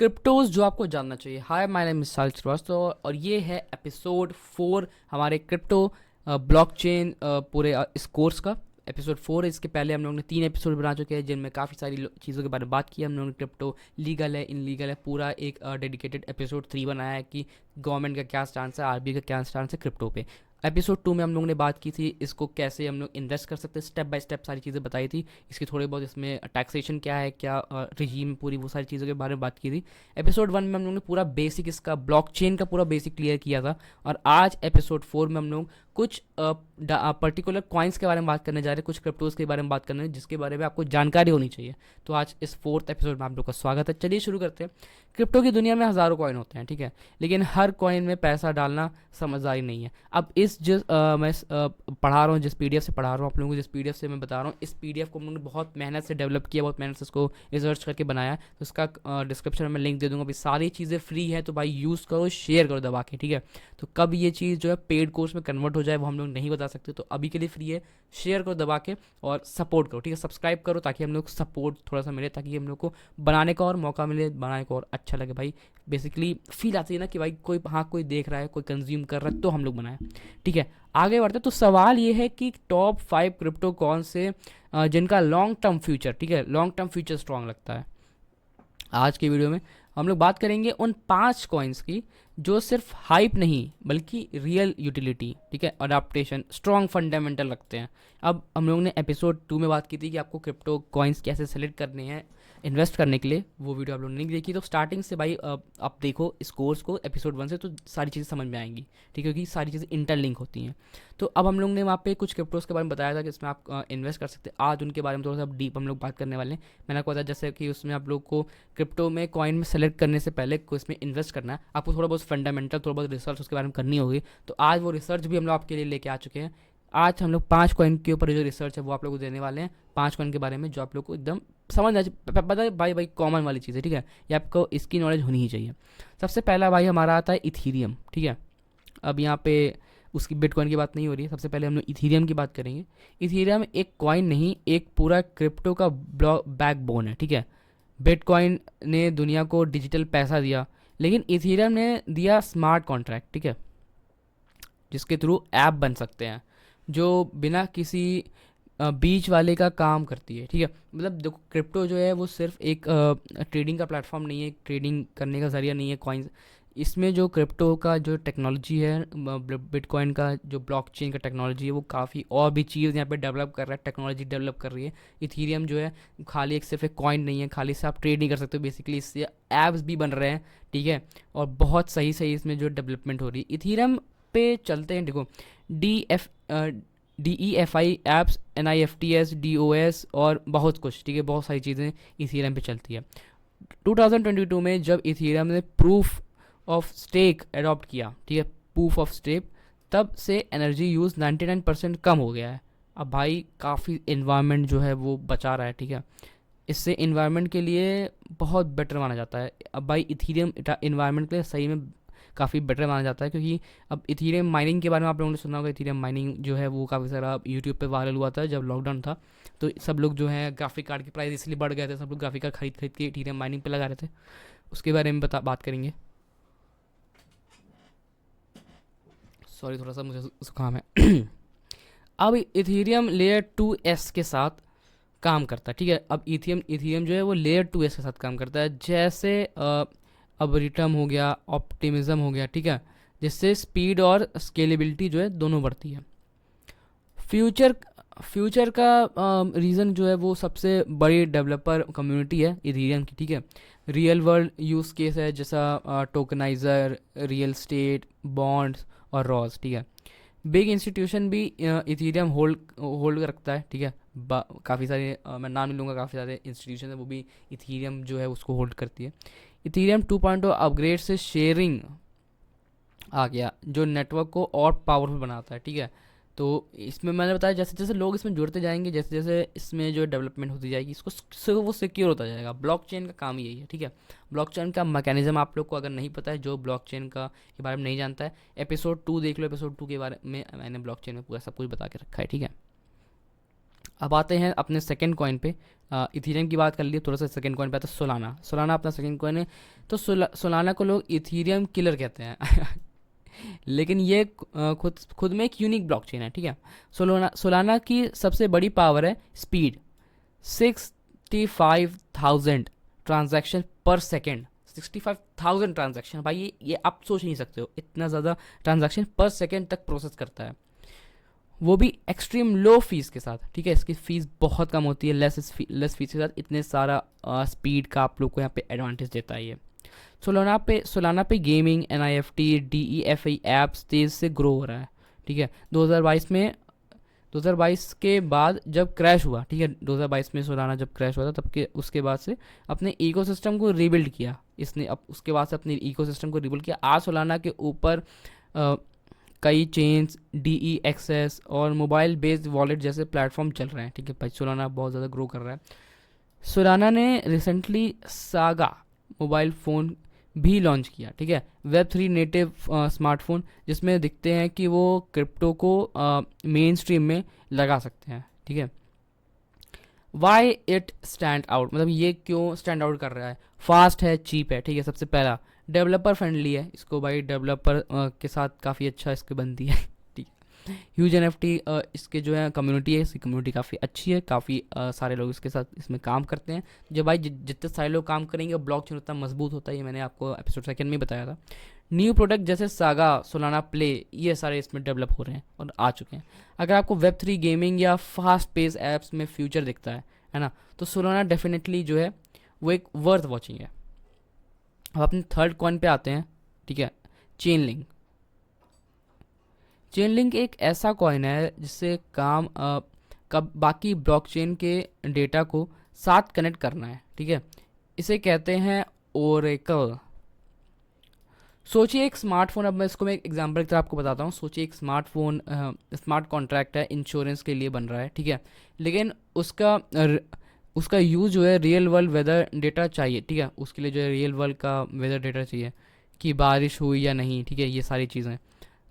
Cryptos जो आपको जानना चाहिए। हाय, माय नेम इज साल श्रीवास्तव और ये है एपिसोड 4 हमारे क्रिप्टो ब्लॉकचेन पूरे इस कोर्स का। एपिसोड 4 है। इसके पहले हम लोगों ने 3 एपिसोड बना चुके हैं जिनमें काफ़ी सारी चीज़ों के बारे में बात की। हम लोगों ने क्रिप्टो लीगल है, इनलीगल है, पूरा एक डेडिकेटेड एपिसोड 3 बनाया है कि गवर्नमेंट का क्या स्टांस है, आरबीआई का क्या स्टांस है क्रिप्टो पे। एपिसोड 2 में हम लोगों ने बात की थी इसको कैसे हम लोग इन्वेस्ट कर सकते हैं, स्टेप बाय स्टेप सारी चीज़ें बताई थी। इसकी थोड़ी बहुत इसमें टैक्सेशन क्या है, क्या रिजीम, पूरी वो सारी चीज़ों के बारे में बात की थी। एपिसोड 1 में हम लोगों ने पूरा बेसिक इसका ब्लॉकचेन का पूरा बेसिक क्लियर किया था। और आज एपिसोड 4 में हम लोग कुछ पर्टिकुलर कॉइन्स के बारे में बात करने जा रहे हैं, कुछ क्रिप्टोज के बारे में बात करने जिसके बारे में आपको जानकारी होनी चाहिए। तो आज इस 4th एपिसोड में आप लोग का स्वागत है। चलिए शुरू करते हैं। क्रिप्टो की दुनिया में हज़ारों कॉइन होते हैं, ठीक है, लेकिन हर कॉइन में पैसा डालना समझदारी नहीं है। अब इस मैं पढ़ा रहा हूँ, जिस पीडीएफ से पढ़ा रहा हूँ आप लोगों को, जिस पीडीएफ से मैं बता रहा हूँ, इस पीडीएफ को हम लोगों ने बहुत मेहनत से डेवलप किया, बहुत मेहनत से इसको रिसर्च करके बनाया है। तो इसका डिस्क्रिप्शन में मैं लिंक दे दूँगा। अभी सारी चीज़ें फ्री है, तो भाई यूज़ करो, शेयर करो दबा के, ठीक है। तो कब ये चीज़ जो है पेड कोर्स में कन्वर्ट हो जाए वो हम लोग नहीं बता सकते, तो अभी के लिए फ्री है। शेयर करो दबा के और सपोर्ट करो, ठीक है, सब्सक्राइब करो ताकि हम लोग सपोर्ट थोड़ा सा मिले, ताकि हम लोग को बनाने का और मौका मिले, बनाने को और अच्छा लगे। भाई बेसिकली फील आती है ना कि भाई कोई देख रहा है, कोई कंज्यूम कर रहा है, तो हम लोग बनाए, ठीक है। आगे बढ़ते तो सवाल ये है कि टॉप 5 क्रिप्टो कौन से जिनका लॉन्ग टर्म फ्यूचर, ठीक है, लॉन्ग टर्म फ्यूचर स्ट्रांग लगता है। आज की वीडियो में हम लोग बात करेंगे उन 5 कॉइन्स की जो सिर्फ हाइप नहीं बल्कि रियल यूटिलिटी, ठीक है, अडाप्टेशन, स्ट्रॉन्ग फंडामेंटल रखते हैं। अब हम लोगों ने एपिसोड 2 में बात की थी कि आपको क्रिप्टो कॉइन्स कैसे सेलेक्ट करने हैं इन्वेस्ट करने के लिए, वो वीडियो आप लोगों ने नहीं देखी तो स्टार्टिंग से भाई आप देखो इस कोर्स को एपिसोड 1 से, तो सारी चीज़ें समझ में आएंगी, ठीक है, क्योंकि सारी चीज़ें इंटरलिंक होती हैं। तो अब हम लोग ने वहाँ पे कुछ क्रिप्टोज के बारे में बताया था कि इसमें आप इन्वेस्ट कर सकते हैं। आज उनके बारे में थोड़ा सा डीप हम लोग बात करने वाले हैं। मैंने आपको बताया जैसे कि उसमें आप लोग को क्रिप्टो में कॉइन में सेलेक्ट करने से पहले को इसमें इन्वेस्ट करना है, आपको थोड़ा बहुत फंडामेंटल, थोड़ा बहुत रिसर्च उसके बारे में करनी होगी। तो आज वो रिसर्च भी हम लोग आपके लिए लेके आ चुके हैं। आज हम लोग 5 कॉइन के ऊपर जो रिसर्च है वो आप लोग को देने वाले हैं, 5 कॉइन के बारे में जो आप लोग को एकदम समझ आ पता है। भाई कॉमन वाली चीज़ है, ठीक है, ये आपको इसकी नॉलेज होनी ही चाहिए। सबसे पहला भाई हमारा आता है इथीरियम, ठीक है। अब यहाँ पे उसकी बिटकॉइन की बात नहीं हो रही है, सबसे पहले हम लोग इथीरियम की बात करेंगे। इथीरियम एक कॉइन नहीं, एक पूरा क्रिप्टो का बैकबोन है, ठीक है। बिटकॉइन ने दुनिया को डिजिटल पैसा दिया, लेकिन इथीरियम ने दिया स्मार्ट कॉन्ट्रैक्ट, ठीक है, जिसके थ्रू ऐप बन सकते हैं जो बिना किसी बीच वाले का काम करती है, ठीक है। मतलब देखो क्रिप्टो जो है वो सिर्फ एक ट्रेडिंग का प्लेटफॉर्म नहीं है, ट्रेडिंग करने का जरिया नहीं है कॉइन्स। इसमें जो क्रिप्टो का जो टेक्नोलॉजी है, बिटकॉइन का जो ब्लॉकचेन का टेक्नोलॉजी है, वो काफ़ी और भी चीज़ यहाँ पे डेवलप कर रहा है, टेक्नोलॉजी डेवलप कर रही है। इथीरियम जो है खाली एक सिर्फ एक कॉइन नहीं है, खाली से आप ट्रेड नहीं कर सकते हो, बेसिकली इससे ऐप्स भी बन रहे हैं, ठीक है, और बहुत सही सही इसमें जो डेवलपमेंट हो रही है। इथीरियम पे चलते हैं, देखो DEFI ऐप्स, NIFTs, DOS और बहुत कुछ, ठीक है, बहुत सारी चीज़ें इथीरियम पे चलती है। 2022 में जब इथीरियम ने प्रूफ ऑफ स्टेक अडॉप्ट किया, ठीक है, प्रूफ ऑफ स्टेक, तब से एनर्जी यूज़ 99% कम हो गया है। अब भाई काफ़ी इन्वायरमेंट जो है वो बचा रहा है, ठीक है, इससे इन्वायरमेंट के लिए बहुत बेटर माना जाता है। अब भाई इथीरियम इन्वायरमेंट के लिए सही में काफ़ी बेटर माना जाता है, क्योंकि अब इथीरियम माइनिंग के बारे में आप लोगों ने सुना होगा। इथीरियम माइनिंग जो है वो काफ़ी सारा यूट्यूब पे वायरल हुआ था जब लॉकडाउन था, तो सब लोग जो है ग्राफिक कार्ड की प्राइस इसलिए बढ़ गए थे, सब लोग ग्राफिक कार्ड खरीद खरीद के इथीरियम माइनिंग पे लगा रहे थे। उसके बारे में बात करेंगे। सॉरी, थोड़ा सा मुझे जुकाम है। अब इथीरियम लेयर 2s के साथ काम करता है, ठीक है। अब इथीरियम जो है वो लेयर 2s के साथ काम करता है, जैसे अब रिटर्न हो गया, ऑप्टिमिज्म हो गया, ठीक है, जिससे स्पीड और स्केलेबिलिटी जो है दोनों बढ़ती है। फ्यूचर फ्यूचर का रीज़न जो है वो सबसे बड़ी डेवलपर कम्युनिटी है इथीरियम की, ठीक है। रियल वर्ल्ड यूज़ केस है जैसा टोकनाइज़र, रियल स्टेट, बॉन्ड्स और रॉज, ठीक है। बिग इंस्टीट्यूशन भी इथीरियम होल्ड रखता है, ठीक है। काफ़ी सारे मैं नाम नहीं लूँगा, काफ़ी सारे इंस्टीट्यूशन है वो भी इथीरियम जो है उसको होल्ड करती है। इथीरियम 2.0 अपग्रेड से शेयरिंग आ गया जो नेटवर्क को और पावरफुल बनाता है, ठीक है। तो इसमें मैंने बताया जैसे जैसे लोग इसमें जुड़ते जाएंगे, जैसे जैसे इसमें जो डेवलपमेंट होती जाएगी, वो सिक्योर होता जाएगा। ब्लॉकचेन का काम यही है, ठीक है। ब्लॉकचेन का मैकेनिज्म आप लोग को अगर नहीं पता है, जो ब्लॉकचेन का के बारे में नहीं जानता है, एपिसोड 2 देख लो। एपिसोड 2 के बारे में मैंने ब्लॉकचेन में पूरा सब कुछ बता के रखा है, ठीक है। अब आते हैं अपने सेकंड कॉइन पे। इथीरियम की बात कर लिए, थोड़ा सा सेकंड कॉइन पे आता है सोलाना। सोलाना अपना सेकंड कॉइन है। तो सोलाना को लोग इथीरियम किलर कहते हैं लेकिन ये खुद खुद में एक यूनिक ब्लॉकचेन है, ठीक है। सोलाना की सबसे बड़ी पावर है स्पीड। 65,000 ट्रांजैक्शन पर सेकेंड। 65,000 ट्रांजैक्शन भाई, ये आप सोच नहीं सकते हो, इतना ज़्यादा ट्रांजैक्शन पर सेकेंड तक प्रोसेस करता है, वो भी एक्सट्रीम लो फीस के साथ, ठीक है। इसकी फीस बहुत कम होती है, लेस फीस के साथ इतने सारा स्पीड का आप लोग को यहाँ पे एडवांटेज देता है ये। सोलाना पे गेमिंग, एनआईएफटी, डीईएफआई ऐप्स तेज़ से ग्रो हो रहा है, ठीक है। 2022 के बाद जब क्रैश हुआ, ठीक है, 2022 में सोलाना जब क्रैश हुआ था तब के उसके बाद से अपने इकोसिस्टम को रीबिल्ड किया इसने। अब उसके बाद से अपने इकोसिस्टम को रीबिल्ड किया। आज सोलाना के ऊपर कई चेन्स, डीई एक्सेस और मोबाइल बेस्ड वॉलेट जैसे प्लेटफॉर्म चल रहे हैं, ठीक है भाई। सोलाना बहुत ज़्यादा ग्रो कर रहा है। सोलाना ने रिसेंटली सागा मोबाइल फ़ोन भी लॉन्च किया, ठीक है। वेब 3 नेटिव स्मार्टफोन, जिसमें दिखते हैं कि वो क्रिप्टो को मेन स्ट्रीम में लगा सकते हैं, ठीक है। वाई इट स्टैंड आउट, मतलब ये क्यों स्टैंड आउट कर रहा है? फास्ट है, चीप है, ठीक है। सबसे पहला डेवलपर फ्रेंडली है, इसको भाई डेवलपर के साथ काफ़ी अच्छा इसकी बनती है ठीक है। ह्यूज एनएफटी, इसके जो है कम्युनिटी है, इसकी कम्युनिटी काफ़ी अच्छी है, काफ़ी सारे लोग इसके साथ इसमें काम करते हैं। जो भाई जितने सारे लोग काम करेंगे ब्लॉकचेन उतना मजबूत होता है, ये मैंने आपको एपिसोड सेकंड में बताया था। न्यू प्रोडक्ट जैसे सागा, सोलाना प्ले, ये सारे इसमें डेवलप हो रहे हैं और आ चुके हैं। अगर आपको वेब 3 गेमिंग या फास्ट पेस ऐप्स में फ्यूचर दिखता है ना, तो सोलाना डेफिनेटली जो है वो एक वर्थ वॉचिंग है। अब अपने थर्ड कॉइन पे आते हैं, ठीक है। Chain link. चेन लिंक एक ऐसा कॉइन है जिससे काम कब बाकी ब्लॉकचेन के डेटा को साथ कनेक्ट करना है, ठीक है। इसे कहते हैं ओरेकल। सोचिए एक स्मार्टफोन, अब मैं इसको मैं एक एग्जांपल की तरह आपको बताता हूँ। सोचिए एक स्मार्टफोन स्मार्ट कॉन्ट्रैक्ट है, इंश्योरेंस के लिए बन रहा है, ठीक है। लेकिन उसका यूज़ जो है रियल वर्ल्ड वेदर डेटा चाहिए, ठीक है। उसके लिए जो है रियल वर्ल्ड का वेदर डेटा चाहिए कि बारिश हुई या नहीं, ठीक है, ये सारी चीज़ें।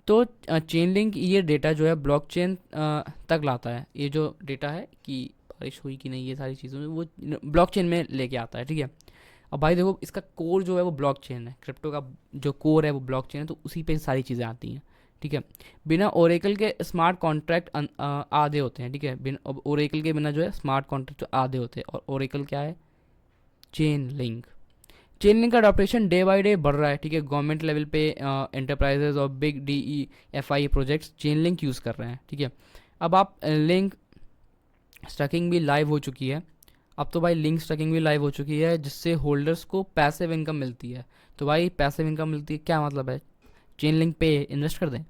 तो चेन लिंक ये डेटा जो है ब्लॉकचेन तक लाता है। ये जो डेटा है कि बारिश हुई कि नहीं, ये सारी चीज़ें वो ब्लॉकचेन में लेके आता है, ठीक है। अब भाई देखो, इसका कोर जो है वो ब्लॉकचेन है, क्रिप्टो का जो कोर है वो ब्लॉकचेन है, तो उसी पे सारी चीज़ें आती हैं, ठीक है। बिना ओरेकल के स्मार्ट कॉन्ट्रैक्ट आधे होते हैं, ठीक है। बिना ओरेकल के बिना जो है स्मार्ट कॉन्ट्रैक्ट आधे होते हैं। और ओरेकल क्या है? Chain link. चेन लिंक का अडॉप्टेशन डे बाय डे बढ़ रहा है, ठीक है। गवर्नमेंट लेवल पे एंटरप्राइजेज और big DEFI projects chain link use कर रहे हैं, ठीक है। अब आप लिंक स्टैकिंग भी लाइव हो चुकी है। अब तो भाई लिंक स्टैकिंग भी लाइव हो चुकी है, जिससे होल्डर्स को पैसिव इनकम मिलती है। तो भाई पैसिव इनकम मिलती है, क्या मतलब है? चेन लिंक पे इन्वेस्ट कर दें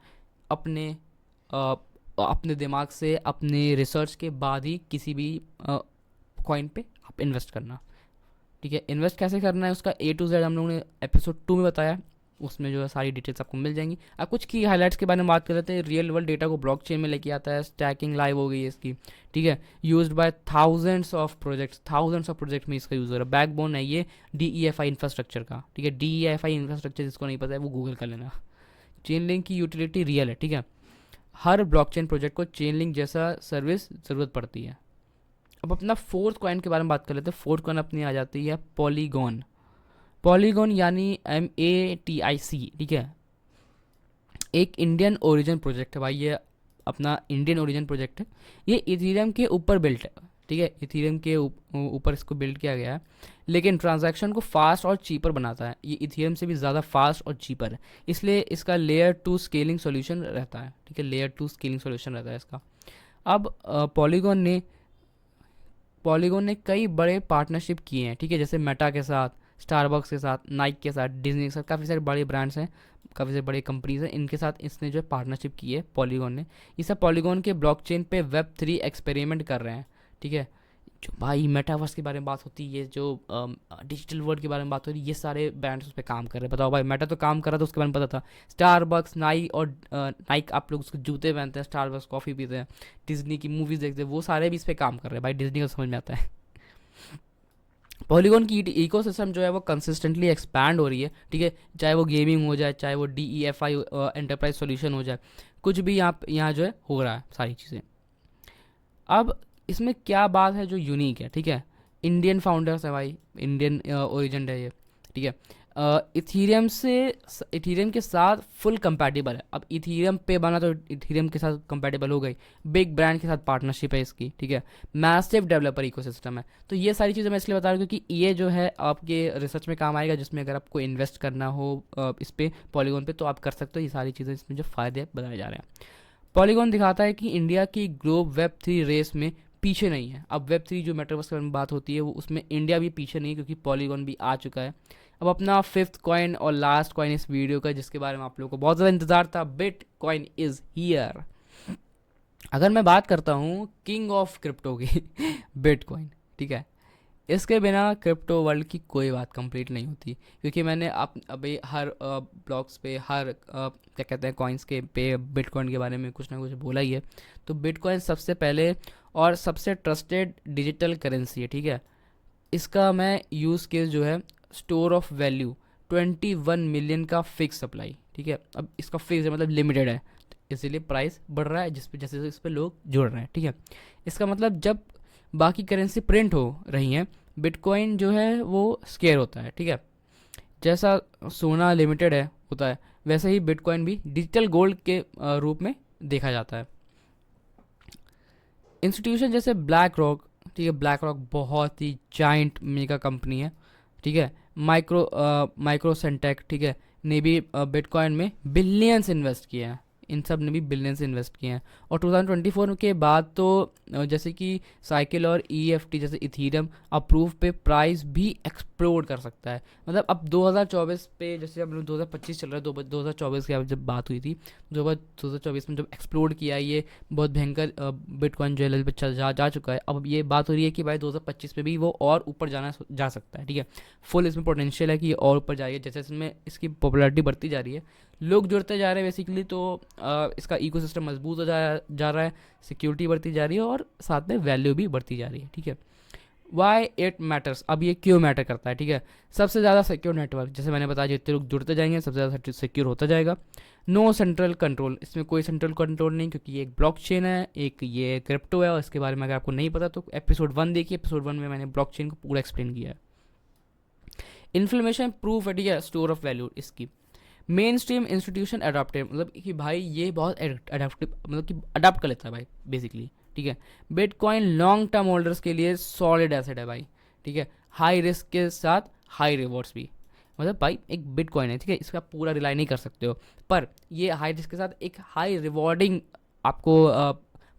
अपने अपने दिमाग से, अपने रिसर्च के बाद ही किसी भी कॉइन पे आप इन्वेस्ट करना, ठीक है। इन्वेस्ट कैसे करना है उसका A to Z हम लोगों ने एपिसोड 2 में बताया, उसमें जो है सारी डिटेल्स आपको मिल जाएंगी। अब कुछ की हाइलाइट्स के बारे में बात कर लेते हैं। रियल वर्ल्ड डेटा को ब्लॉकचेन में लेके आता है, स्टैकिंग लाइव हो गई है इसकी, ठीक है। Used by thousands of project में इसका यूज़ हो रहा है। बैकबोन है ये DEFI इंफ्रास्ट्रक्चर का, ठीक है। DEFI इंफ्रास्ट्रक्चर जिसको नहीं पता है वो गूगल कर लेना। चेन लिंक की यूटिलिटी रियल है, ठीक है। हर ब्लॉकचेन प्रोजेक्ट को चेन लिंक जैसा सर्विस ज़रूरत पड़ती है। अब अपना फोर्थ कॉइन के बारे में बात कर लेते हैं। फोर्थ कॉइन अपनी आ जाती है पॉलीगॉन। पॉलीगॉन यानी MATIC, ठीक है। एक इंडियन ओरिजिन प्रोजेक्ट है भाई, ये अपना इंडियन ओरिजिन प्रोजेक्ट है। ये इथीरियम के ऊपर बिल्ट है, ठीक है। इथीरियम के ऊपर इसको बिल्ड किया गया है, लेकिन ट्रांजैक्शन को फास्ट और चीपर बनाता है। ये इथीरियम से भी ज़्यादा फास्ट और चीपर है, इसलिए इसका लेयर 2 स्केलिंग सोल्यूशन रहता है, ठीक है। लेयर 2 स्केलिंग सोल्यूशन रहता है इसका। अब पॉलीगॉन ने कई बड़े पार्टनरशिप किए हैं, ठीक है। जैसे मेटा के साथ, स्टारबक्स के साथ, नाइक के साथ, डिज्नी के साथ, काफ़ी सारे बड़े ब्रांड्स हैं, काफ़ी सारे बड़े कंपनीज हैं, इनके साथ इसने जो है पार्टनरशिप की है पॉलीगॉन ने। ये सब पॉलीगॉन के ब्लॉकचेन पे वेब 3 एक्सपेरिमेंट कर रहे हैं, ठीक है। जो भाई मेटावर्स के बारे में बात होती है, जो डिजिटल वर्ल्ड के बारे में बात हो रही है, ये सारे ब्रांड्स उस पर काम कर रहे हैं। बताओ भाई, मेटा तो काम कर रहा था, उसके बारे में पता था। स्टारबक्स, नाइक और नाइक आप लोग उसके जूते पहनते हैं, स्टारबक्स कॉफ़ी पीते हैं, डिज्नी की मूवीज़ देखते हैं, वो सारे भी इस पर काम कर रहे हैं भाई। डिज्नी को समझ में आता है। पॉलीगॉन की इकोसिस्टम जो है वो कंसिस्टेंटली एक्सपैंड हो रही है, ठीक है। चाहे वो गेमिंग हो जाए, चाहे वो DEFI एंटरप्राइज सॉल्यूशन हो जाए, कुछ भी यहाँ जो है हो रहा है सारी चीज़ें। अब इसमें क्या बात है जो यूनिक है, ठीक है। इंडियन फाउंडर्स है भाई, इंडियन ओरिजिन है ये, ठीक है। इथीरियम के साथ फुल कंपैटिबल है। अब इथीरियम पे बना तो इथीरियम के साथ कंपैटिबल हो गई, बिग ब्रांड के साथ पार्टनरशिप है इसकी, ठीक है। मैसिव डेवलपर इकोसिस्टम है। तो ये सारी चीज़ें मैं इसलिए बता रहा हूँ क्योंकि ये जो है आपके रिसर्च में काम आएगा, जिसमें अगर आपको इन्वेस्ट करना हो इस पे पॉलीगॉन पे तो आप कर सकते हो। ये सारी चीज़ें इसमें जो फ़ायदे बताए जा रहे हैं। पॉलीगॉन दिखाता है कि इंडिया की ग्लोब वेब 3 रेस में पीछे नहीं है। अब वेब 3 जो मेटावर्स के बारे में बात होती है वो उसमें इंडिया भी पीछे नहीं है, क्योंकि पॉलीगॉन भी आ चुका है। अब अपना 5th कॉइन और लास्ट कॉइन इस वीडियो का, जिसके बारे में आप लोगों को बहुत ज़्यादा इंतजार था, बिट कॉइन इज़ हियर। अगर मैं बात करता हूँ किंग ऑफ क्रिप्टो की बिटकॉइन, ठीक है। इसके बिना क्रिप्टो वर्ल्ड की कोई बात कंप्लीट नहीं होती, क्योंकि मैंने अभी हर ब्लॉग्स पे, हर क्या कहते हैं कॉइन्स के पे बिटकॉइन के बारे में कुछ ना कुछ बोला ही है। तो बिटकॉइन सबसे पहले और सबसे ट्रस्टेड डिजिटल करेंसी है, ठीक है। इसका मैं यूज़ केस जो है स्टोर ऑफ वैल्यू 21 मिलियन का फिक्स सप्लाई, ठीक है। अब इसका फिक्स है मतलब लिमिटेड है, तो इसीलिए प्राइस बढ़ रहा है जिस पे जैसे इस पर लोग जुड़ रहे हैं, ठीक है। इसका मतलब जब बाकी करेंसी प्रिंट हो रही हैं, बिटकॉइन जो है वो स्केयर होता है, ठीक है। जैसा सोना लिमिटेड है होता है, वैसे ही बिटकॉइन भी डिजिटल गोल्ड के रूप में देखा जाता है। इंस्टीट्यूशन जैसे ब्लैक रॉक, ठीक है, ब्लैक रॉक बहुत ही जाइंट मेगा कंपनी है, ठीक है। माइक्रो सेंटेक, ठीक है, ने भी बिटकॉइन में बिलियंस इन्वेस्ट किए हैं। इन सब ने भी बिलियंस इन्वेस्ट किए हैं। और 2024 के बाद तो जैसे कि साइकिल और EFT जैसे इथीरियम अप्रूव पे प्राइस भी एक्सप्लोड कर सकता है। मतलब अब 2024 पे, जैसे अब 2025 चल रहा है, 2024 की अब जब बात हुई थी, 2024 में जब एक्सप्लोड किया ये बहुत भयंकर बिटकॉइन जो लेवल पे जा चुका है। अब ये बात हो रही है कि भाई 2025 में भी वो और ऊपर जा सकता है, ठीक है। फुल इसमें पोटेंशियल है कि ये और ऊपर जाएगी, जैसे इसमें इसकी पॉपुलैरिटी बढ़ती जा रही है, लोग जुड़ते जा रहे हैं बेसिकली। तो इसका इकोसिस्टम मजबूत हो जा रहा है, सिक्योरिटी बढ़ती जा रही है और साथ में वैल्यू भी बढ़ती जा रही है, ठीक है। वाई इट मैटर्स, अब ये क्यों मैटर करता है, ठीक है। सबसे ज़्यादा सिक्योर नेटवर्क, जैसे मैंने बताया, जितने लोग जुड़ते जाएंगे सबसे ज़्यादा सिक्योर होता जाएगा। नो सेंट्रल कंट्रोल, इसमें कोई सेंट्रल कंट्रोल नहीं, क्योंकि ये एक ब्लॉकचेन है, एक ये क्रिप्टो है। और इसके बारे में अगर आपको नहीं पता तो एपिसोड 1 देखिए, एपिसोड 1 में मैंने ब्लॉकचेन को पूरा एक्सप्लेन किया है। इन्फ्लेमेशन प्रूफ है, ठीक है, स्टोर ऑफ वैल्यू इसकी। मेन स्ट्रीम इंस्टीट्यूशन अडॉप्टेड, मतलब कि भाई ये बहुत अडॉप्टिव, मतलब कि अडॉप्ट कर लेता है भाई बेसिकली, ठीक है। बिटकॉइन लॉन्ग टर्म होल्डर्स के लिए सॉलिड एसेट है भाई, ठीक है। हाई रिस्क के साथ हाई रिवॉर्ड्स भी, मतलब भाई एक बिटकॉइन है, ठीक है, इसका पूरा रिलाई नहीं कर सकते हो, पर ये हाई रिस्क के साथ एक हाई रिवॉर्डिंग आपको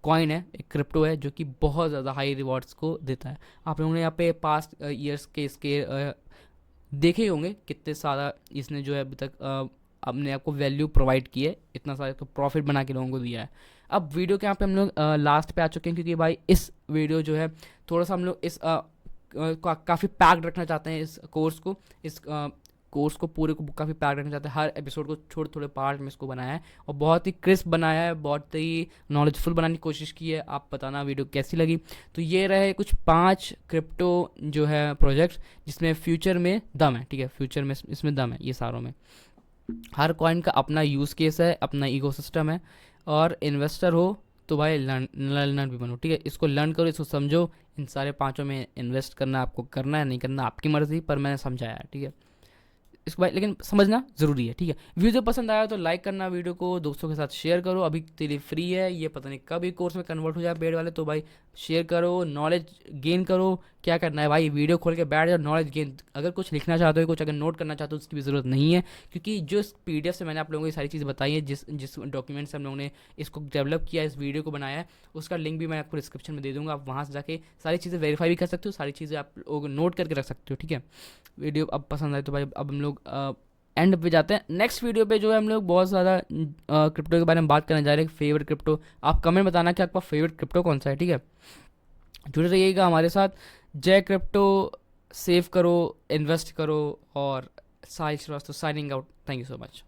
कॉइन है, एक क्रिप्टो है जो कि बहुत ज़्यादा हाई रिवॉर्ड्स को देता है। आप लोगों ने यहाँ पे पास्ट ईयर्स के इसके देखे ही होंगे कितने सारा इसने जो है अभी तक अपने आपको वैल्यू प्रोवाइड की है, इतना सारा तो प्रॉफिट बना के लोगों को दिया है। अब वीडियो के यहाँ पे हम लोग लास्ट पे आ चुके हैं, क्योंकि भाई इस वीडियो जो है थोड़ा सा हम लोग इस काफ़ी पैक्ड रखना चाहते हैं, इस कोर्स को पूरे को काफ़ी पैक्ड रखना चाहते हैं। हर एपिसोड को छोटे छोटे पार्ट में इसको बनाया है और बहुत ही क्रिस्प बनाया है, बहुत ही नॉलेजफुल बनाने की कोशिश की है। आप बताना वीडियो कैसी लगी। तो ये रहे कुछ 5 क्रिप्टो जो है प्रोजेक्ट्स जिसमें फ्यूचर में दम है, ठीक है, फ्यूचर में इसमें दम है। ये सारों में हर कॉइन का अपना यूज़ केस है, अपना इकोसिस्टम है। और इन्वेस्टर हो तो भाई लर्नर भी बनो, ठीक है। इसको लर्न करो, इसको समझो। इन सारे 5 में इन्वेस्ट करना आपको करना है, नहीं करना आपकी मर्ज़ी, पर मैंने समझाया है, ठीक है। इसको भाई लेकिन समझना ज़रूरी है, ठीक है। वीडियो पसंद आया तो लाइक करना, वीडियो को दोस्तों के साथ शेयर करो। अभी तेरे फ्री है, ये पता नहीं कब ये कोर्स में कन्वर्ट हो जाए पेड वाले, तो भाई शेयर करो, नॉलेज गेन करो। क्या करना है भाई, वीडियो खोल के बैठ जाओ, नॉलेज गेन। अगर कुछ लिखना चाहते हो, कुछ अगर नोट करना चाहते हो, उसकी भी ज़रूरत नहीं है, क्योंकि जो PDF से मैंने आप लोगों को ये सारी चीज़ बताई है, जिस डॉक्यूमेंट से हम लोगों ने इसको डेवलप किया, इस वीडियो को बनाया है, उसका लिंक भी मैं आपको डिस्क्रिप्शन में दे दूँगा। आप वहाँ से जाके सारी चीज़ें वेरीफाई भी कर सकते हो, सारी चीज़ें आप लोग नोट करके रख सकते हो, ठीक है। वीडियो अब पसंद आए तो भाई अब हम लोग एंड पे जाते हैं। नेक्स्ट वीडियो पे जो है हम लोग बहुत ज़्यादा क्रिप्टो के बारे में बात करने जा रहे हैं। फेवरेट क्रिप्टो, आप कमेंट बताना कि आपका फेवरेट क्रिप्टो कौन सा है, ठीक है। जुड़े रहिएगा हमारे साथ। जय क्रिप्टो, सेव करो, इन्वेस्ट करो। और Sahil Srivastava signing out. Thank you so much.